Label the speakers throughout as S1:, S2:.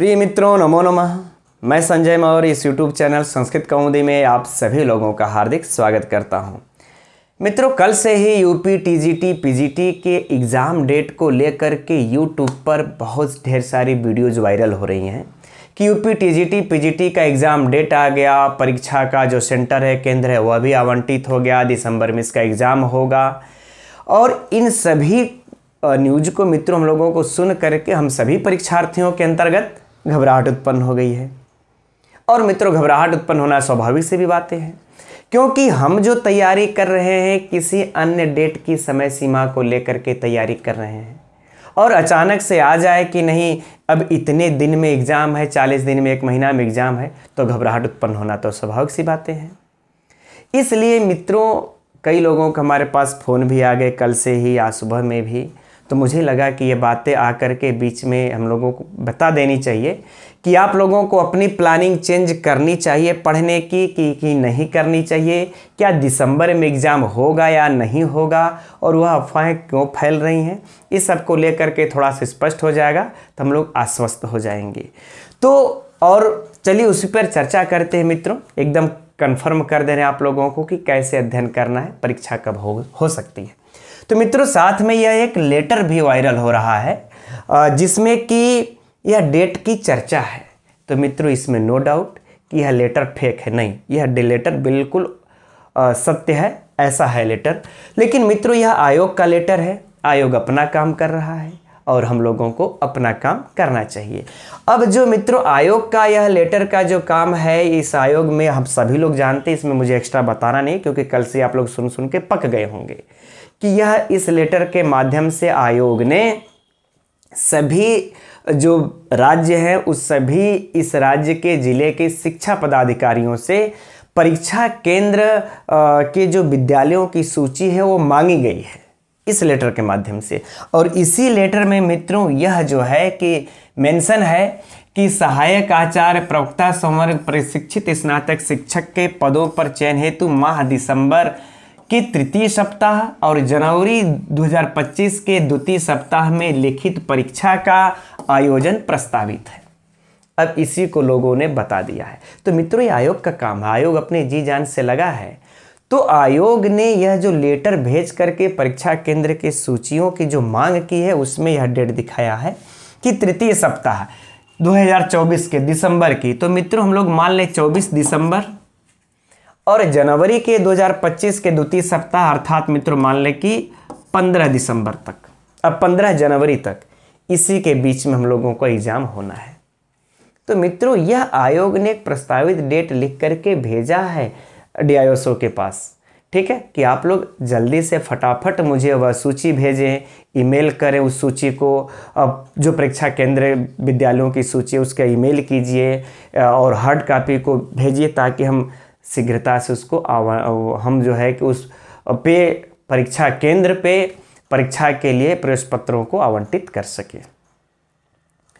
S1: प्रिय मित्रों, नमो नमः। मैं संजय मौर्य इस YouTube चैनल संस्कृत कौमुदी में आप सभी लोगों का हार्दिक स्वागत करता हूं। मित्रों, कल से ही यूपी टीजीटी पीजीटी के एग्ज़ाम डेट को लेकर के YouTube पर बहुत ढेर सारी वीडियोज़ वायरल हो रही हैं कि यूपी टीजीटी पीजीटी का एग्ज़ाम डेट आ गया, परीक्षा का जो सेंटर है, केंद्र है, वह भी आवंटित हो गया, दिसंबर में इसका एग्ज़ाम होगा। और इन सभी न्यूज़ को मित्रों हम लोगों को सुन करके हम सभी परीक्षार्थियों के अंतर्गत घबराहट उत्पन्न हो गई है। और मित्रों, घबराहट उत्पन्न होना स्वाभाविक सी भी बातें हैं, क्योंकि हम जो तैयारी कर रहे हैं किसी अन्य डेट की समय सीमा को लेकर के तैयारी कर रहे हैं और अचानक से आ जाए कि नहीं अब इतने दिन में एग्ज़ाम है, 40 दिन में, 1 महीना में एग्ज़ाम है, तो घबराहट उत्पन्न होना तो स्वाभाविक सी बातें हैं। इसलिए मित्रों, कई लोगों को हमारे पास फ़ोन भी आ गए कल से ही, आज सुबह में भी। तो मुझे लगा कि ये बातें आकर के बीच में हम लोगों को बता देनी चाहिए कि आप लोगों को अपनी प्लानिंग चेंज करनी चाहिए पढ़ने की कि नहीं करनी चाहिए। क्या दिसंबर में एग्ज़ाम होगा या नहीं होगा, और वह अफवाहें क्यों फैल रही हैं, इस सब को लेकर के थोड़ा सा स्पष्ट हो जाएगा तो हम लोग आश्वस्त हो जाएंगे। तो और चलिए उसी पर चर्चा करते हैं मित्रों। एकदम कन्फर्म कर दे रहे हैं आप लोगों को कि कैसे अध्ययन करना है, परीक्षा कब हो सकती है। तो मित्रों, साथ में यह एक लेटर भी वायरल हो रहा है जिसमें कि यह डेट की चर्चा है। तो मित्रों, इसमें नो डाउट कि यह लेटर फेक है, नहीं, यह लेटर बिल्कुल सत्य है, ऐसा है लेटर। लेकिन मित्रों, यह आयोग का लेटर है, आयोग अपना काम कर रहा है और हम लोगों को अपना काम करना चाहिए। अब जो मित्रों आयोग का यह लेटर का जो काम है, इस आयोग में हम सभी लोग जानते हैं, इसमें मुझे एक्स्ट्रा बताना नहीं, क्योंकि कल से आप लोग सुन सुन के पक गए होंगे कि यह इस लेटर के माध्यम से आयोग ने सभी जो राज्य हैं उस सभी इस राज्य के जिले के शिक्षा पदाधिकारियों से परीक्षा केंद्र के जो विद्यालयों की सूची है वो मांगी गई है इस लेटर के माध्यम से। और इसी लेटर में मित्रों यह जो है कि मेंशन है कि सहायक आचार्य, प्रवक्ता, संवर्ग प्रशिक्षित स्नातक शिक्षक के पदों पर चयन हेतु माह दिसंबर के तृतीय सप्ताह और जनवरी 2025 के द्वितीय सप्ताह में लिखित परीक्षा का आयोजन प्रस्तावित है। अब इसी को लोगों ने बता दिया है। तो मित्रों, ये आयोग का काम है, आयोग अपने जी जान से लगा है। तो आयोग ने यह जो लेटर भेज करके परीक्षा केंद्र के सूचियों की जो मांग की है, उसमें यह डेट दिखाया है कि तृतीय सप्ताह 2024 के दिसंबर की। तो मित्रों, हम लोग मान लें 24 दिसंबर और जनवरी के 2025 के द्वितीय सप्ताह, अर्थात मित्रों मान लें कि 15 दिसंबर तक, अब 15 जनवरी तक, इसी के बीच में हम लोगों को एग्ज़ाम होना है। तो मित्रों, यह आयोग ने एक प्रस्तावित डेट लिख करके भेजा है डीआईओ के पास, ठीक है, कि आप लोग जल्दी से फटाफट मुझे वह सूची भेजें, ईमेल करें उस सूची को। अब जो परीक्षा केंद्र विद्यालयों की सूची है उसका ईमेल कीजिए और हार्ड कॉपी को भेजिए, ताकि हम शीघ्रता से उसको हम जो है कि उस पे परीक्षा केंद्र पे परीक्षा के लिए प्रवेश पत्रों को आवंटित कर सके।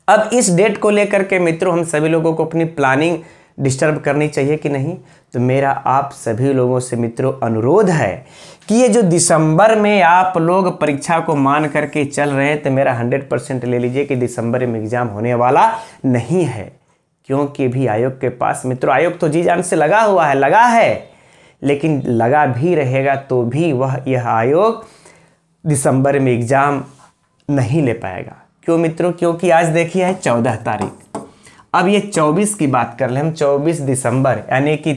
S1: अब इस डेट को लेकर के मित्रों हम सभी लोगों को अपनी प्लानिंग डिस्टर्ब करनी चाहिए कि नहीं। तो मेरा आप सभी लोगों से मित्रों अनुरोध है कि ये जो दिसंबर में आप लोग परीक्षा को मान करके चल रहे हैं, तो मेरा 100% ले लीजिए कि दिसंबर में एग्ज़ाम होने वाला नहीं है। क्योंकि भी आयोग के पास मित्रों, आयोग तो जी जान से लगा हुआ है, लगा है, लेकिन लगा भी रहेगा तो भी यह आयोग दिसंबर में एग्ज़ाम नहीं ले पाएगा। क्यों मित्रों? क्योंकि आज देखिए है 14 तारीख, अब ये 24 की बात कर लें हम, 24 दिसंबर यानी कि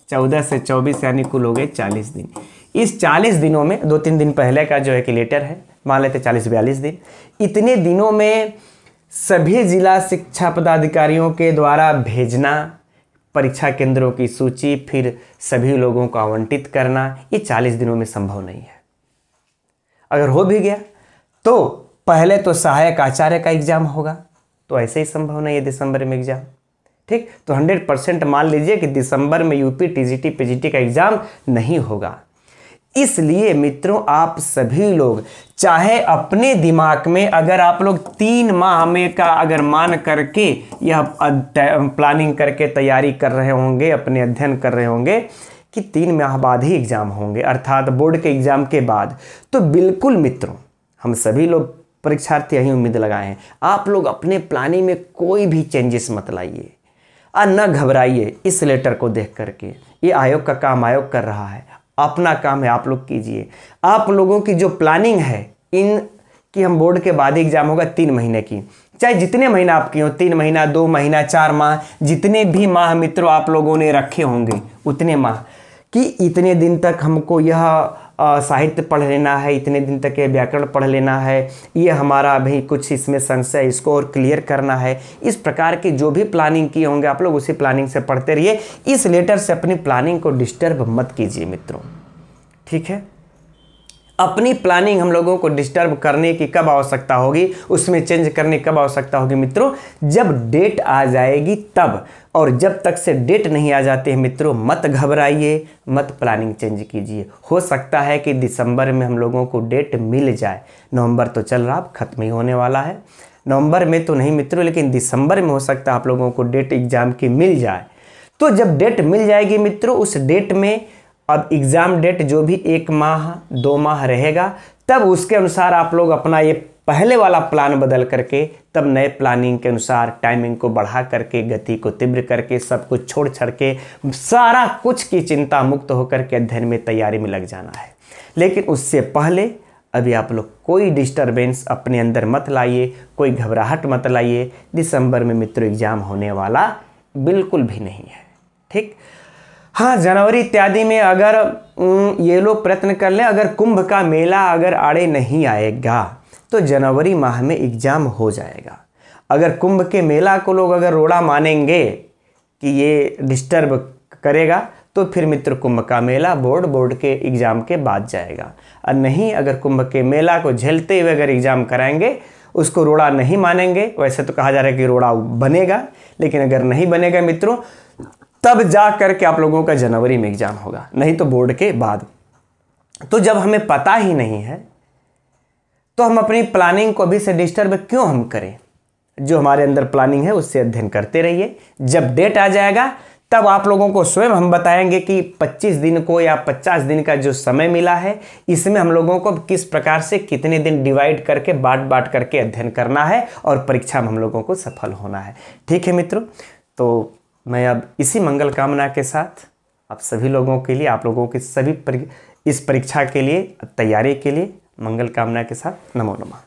S1: 14 से 24 यानी कुल हो गए 40 दिन। इस 40 दिनों में 2-3 दिन पहले का जो है कि लेटर है, मान लेते 40-42 दिन, इतने दिनों में सभी जिला शिक्षा पदाधिकारियों के द्वारा भेजना परीक्षा केंद्रों की सूची, फिर सभी लोगों को आवंटित करना, ये 40 दिनों में संभव नहीं है। अगर हो भी गया तो पहले तो सहायक आचार्य का एग्जाम होगा, तो ऐसे ही संभव नहीं है दिसंबर में एग्जाम, ठीक। तो 100% मान लीजिए कि दिसंबर में यूपी टीजीटी पीजीटी का एग्जाम नहीं होगा। इसलिए मित्रों, आप सभी लोग चाहे अपने दिमाग में अगर आप लोग 3 माह में का अगर मान करके यह प्लानिंग करके तैयारी कर रहे होंगे, अपने अध्ययन कर रहे होंगे कि 3 माह बाद ही एग्ज़ाम होंगे, अर्थात बोर्ड के एग्ज़ाम के बाद, तो बिल्कुल मित्रों हम सभी लोग परीक्षार्थी यही उम्मीद लगाए हैं। आप लोग अपने प्लानिंग में कोई भी चेंजेस मत लाइए और न घबराइए इस लेटर को देख करके। ये आयोग का काम आयोग कर रहा है, अपना काम है आप लोग कीजिए। आप लोगों की जो प्लानिंग है इन कि हम बोर्ड के बाद एग्जाम होगा 3 महीने की, चाहे जितने महीना आपकी हो, 3 महीना, 2 महीना, 4 माह, जितने भी माह मित्रों आप लोगों ने रखे होंगे उतने माह कि इतने दिन तक हमको यह साहित्य पढ़ लेना है, इतने दिन तक ये व्याकरण पढ़ लेना है, ये हमारा अभी कुछ इसमें संशय इसको और क्लियर करना है। इस प्रकार की जो भी प्लानिंग किए होंगे आप लोग उसी प्लानिंग से पढ़ते रहिए। इस लेटर से अपनी प्लानिंग को डिस्टर्ब मत कीजिए मित्रों, ठीक है। अपनी प्लानिंग हम लोगों को डिस्टर्ब करने की कब आवश्यकता होगी, उसमें चेंज करने की कब आवश्यकता होगी मित्रों, जब डेट आ जाएगी तब। और जब तक से डेट नहीं आ जाती है मित्रों मत घबराइए, मत प्लानिंग चेंज कीजिए। हो सकता है कि दिसंबर में हम लोगों को डेट मिल जाए। नवंबर तो चल रहा, अब खत्म ही होने वाला है। नवंबर में तो नहीं मित्रों, लेकिन दिसंबर में हो सकता है आप लोगों को डेट एग्जाम की मिल जाए। तो जब डेट मिल जाएगी मित्रों, उस डेट में अब एग्ज़ाम डेट जो भी 1 माह 2 माह रहेगा, तब उसके अनुसार आप लोग अपना ये पहले वाला प्लान बदल करके तब नए प्लानिंग के अनुसार टाइमिंग को बढ़ा करके, गति को तीव्र करके, सब कुछ छोड़ छाड़ के, सारा कुछ की चिंता मुक्त होकर के अध्ययन में तैयारी में लग जाना है। लेकिन उससे पहले अभी आप लोग कोई डिस्टर्बेंस अपने अंदर मत लाइए, कोई घबराहट मत लाइए। दिसंबर में मित्रों एग्जाम होने वाला बिल्कुल भी नहीं है, ठीक। हाँ, जनवरी इत्यादि में अगर ये लोग प्रयत्न कर लें, अगर कुंभ का मेला अगर आड़े नहीं आएगा तो जनवरी माह में एग्जाम हो जाएगा। अगर कुंभ के मेला को लोग अगर रोड़ा मानेंगे कि ये डिस्टर्ब करेगा तो फिर मित्र कुंभ का मेला बोर्ड के एग्ज़ाम के बाद जाएगा। और नहीं, अगर कुंभ के मेला को झेलते हुए अगर एग्ज़ाम कराएंगे, उसको रोड़ा नहीं मानेंगे, वैसे तो कहा जा रहा है कि रोड़ा बनेगा, लेकिन अगर नहीं बनेगा मित्रों तब जा करके आप लोगों का जनवरी में एग्जाम होगा, नहीं तो बोर्ड के बाद। तो जब हमें पता ही नहीं है तो हम अपनी प्लानिंग को अभी से डिस्टर्ब क्यों हम करें। जो हमारे अंदर प्लानिंग है उससे अध्ययन करते रहिए। जब डेट आ जाएगा तब आप लोगों को स्वयं हम बताएंगे कि 25 दिन को या 50 दिन का जो समय मिला है, इसमें हम लोगों को किस प्रकार से कितने दिन डिवाइड करके बांट करके अध्ययन करना है और परीक्षा में हम लोगों को सफल होना है, ठीक है मित्रों। तो मैं अब इसी मंगल कामना के साथ आप सभी लोगों के लिए, आप लोगों की सभी इस परीक्षा के लिए तैयारी के लिए मंगल कामना के साथ नमो नमः।